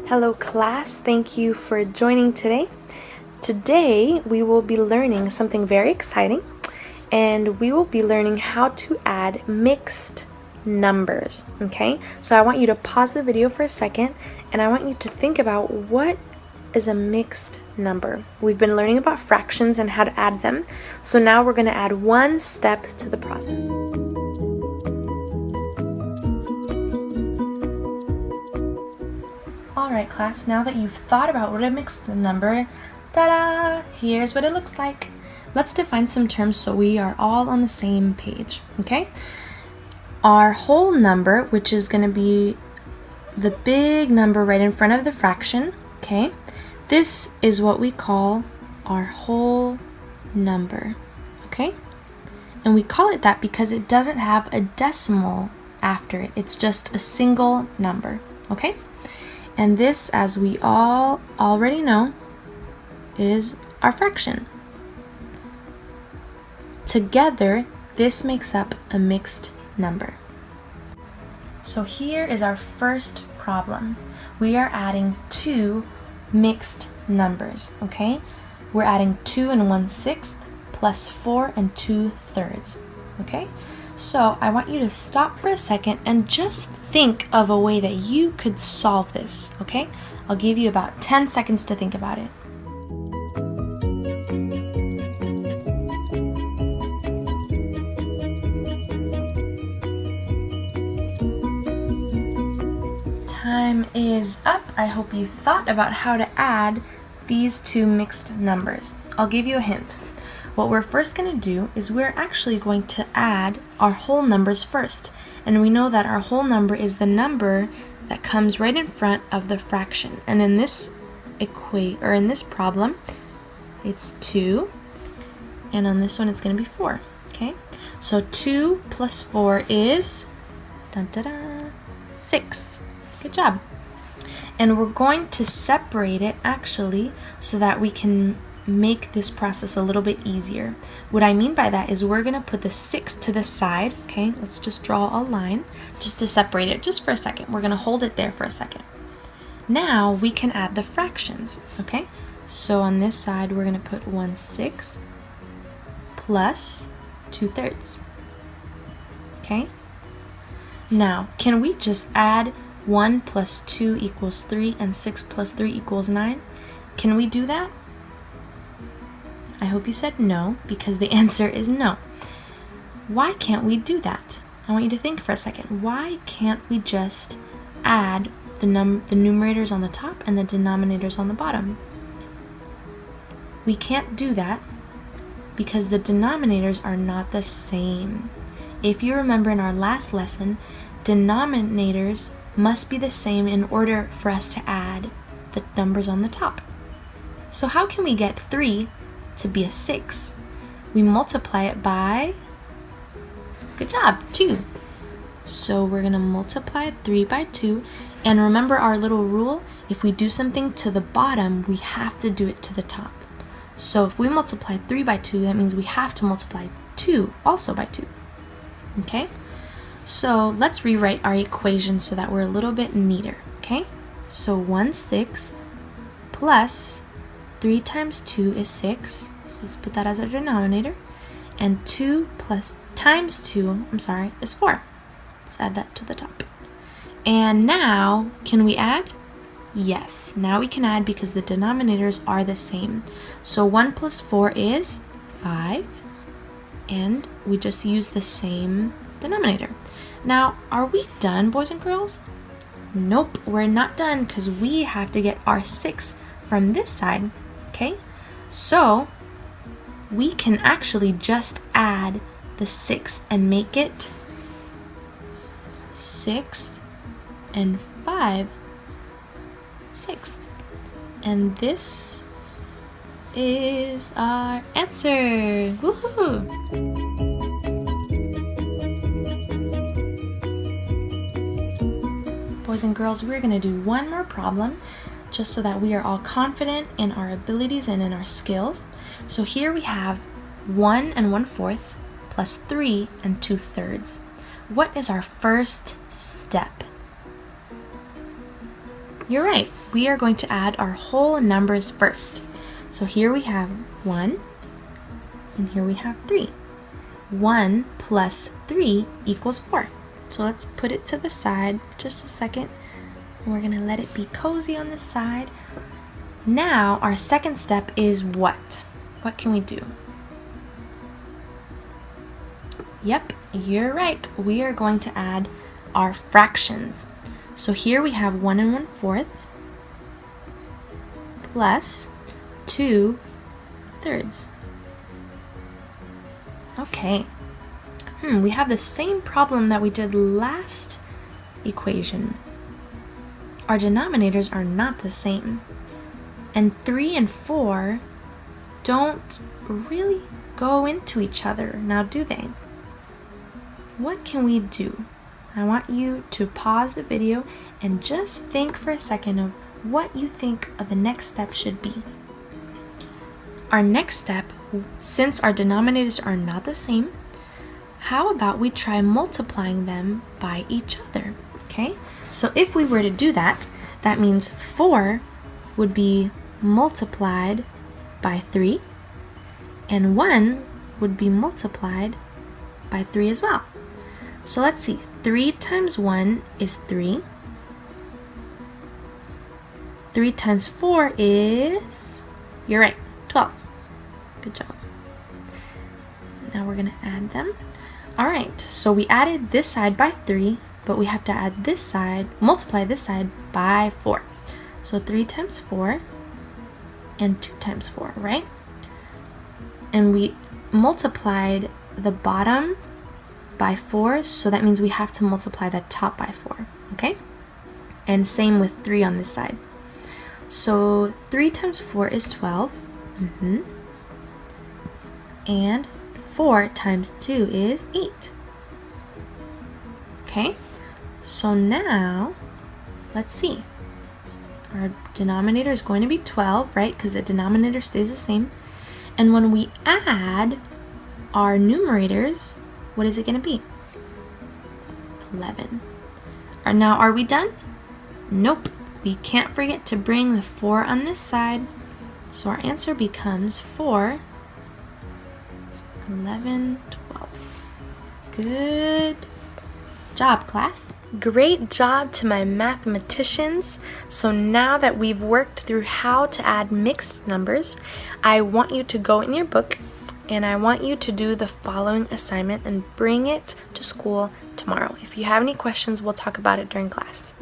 Hello class, thank you for joining today. Today we will be learning something very exciting, and we will be learning how to add mixed numbers, okay? So I want you to pause the video for a second, and I want you to think about what is a mixed number. We've been learning about fractions and how to add them, so now we're going to add one step to the process. Alright class, now that you've thought about what a mixed number, ta-da! Here's what it looks like. Let's define some terms so we are all on the same page, okay? Our whole number, which is going to be the big number right in front of the fraction, okay? This is what we call our whole number, okay? And we call it that because it doesn't have a decimal after it. It's just a single number, okay? And this, as we all already know, is our fraction. Together, this makes up a mixed number. So here is our first problem. We are adding two mixed numbers, okay? We're adding 2 1/6 plus 4 2/3, okay? So I want you to stop for a second and just think of a way that you could solve this, okay? I'll give you about 10 seconds to think about it. Time is up. I hope you thought about how to add these two mixed numbers. I'll give you a hint. What we're first going to do is we're actually going to add our whole numbers first. And we know that our whole number is the number that comes right in front of the fraction. And in this in this problem, it's 2. And on this one, it's going to be 4. Okay? So 2 plus 4 is 6. Good job. And we're going to separate it actually so that we can make this process a little bit easier. What I mean by that is we're going to put the 6 to the side, okay? Let's just draw a line just to separate it just for a second. We're going to hold it there for a second. Now we can add the fractions, okay? So on this side, we're going to put 1/6 plus 2/3, okay? Now, can we just add 1 plus 2 equals 3 and 6 plus 3 equals 9? Can we do that? I hope you said no, because the answer is no. Why can't we do that? I want you to think for a second. Why can't we just add the numerators on the top and the denominators on the bottom? We can't do that because the denominators are not the same. If you remember in our last lesson, denominators must be the same in order for us to add the numbers on the top. So how can we get 3 to be a 6? We multiply it by, good job, 2. So we're going to multiply 3 by 2. And remember our little rule, if we do something to the bottom, we have to do it to the top. So if we multiply 3 by 2, that means we have to multiply 2 also by 2. Okay? So let's rewrite our equation so that we're a little bit neater. Okay? So 1/6 plus 3 times 2 is 6, so let's put that as our denominator. And 2 times 2 is 4. Let's add that to the top. And now, can we add? Yes, now we can add because the denominators are the same. So 1 plus 4 is 5, and we just use the same denominator. Now, are we done, boys and girls? Nope, we're not done because we have to get our 6 from this side. Okay, so we can actually just add the 6th and make it 6th and 5 6th. And this is our answer. Woohoo! Boys and girls, we're going to do one more problem just so that we are all confident in our abilities and in our skills. So here we have 1 1/4 plus 3 2/3. What is our first step? You're right. We are going to add our whole numbers first. So here we have 1, and here we have 3. 1 plus 3 equals 4. So let's put it to the side just a second. We're going to let it be cozy on this side. Now our second step is what? What can we do? Yep, you're right. We are going to add our fractions. So here we have 1 1/4 plus 2 thirds. Okay. We have the same problem that we did last equation. Our denominators are not the same. And 3 and 4 don't really go into each other, now do they? What can we do? I want you to pause the video and just think for a second of what you think of the next step should be. Our next step, since our denominators are not the same, how about we try multiplying them by each other, okay? So if we were to do that, that means 4 would be multiplied by 3, and 1 would be multiplied by 3 as well. So let's see, 3 times 1 is 3. 3 times 4 is, you're right, 12. Good job. Now we're going to add them. All right, so we added this side by 3, but we have to add this side, multiply this side by 4. So 3 times 4 and 2 times 4, right? And we multiplied the bottom by 4, so that means we have to multiply the top by 4, okay? And same with 3 on this side. So 3 times 4 is 12. And 4 times 2 is 8. Okay, so now let's see. Our denominator is going to be 12, right? Because the denominator stays the same. And when we add our numerators, what is it going to be? 11. Now, are we done? Nope. We can't forget to bring the 4 on this side. So our answer becomes 4 11/12. Good job, class. Great job to my mathematicians. So now that we've worked through how to add mixed numbers, I want you to go in your book and I want you to do the following assignment and bring it to school tomorrow. If you have any questions, we'll talk about it during class.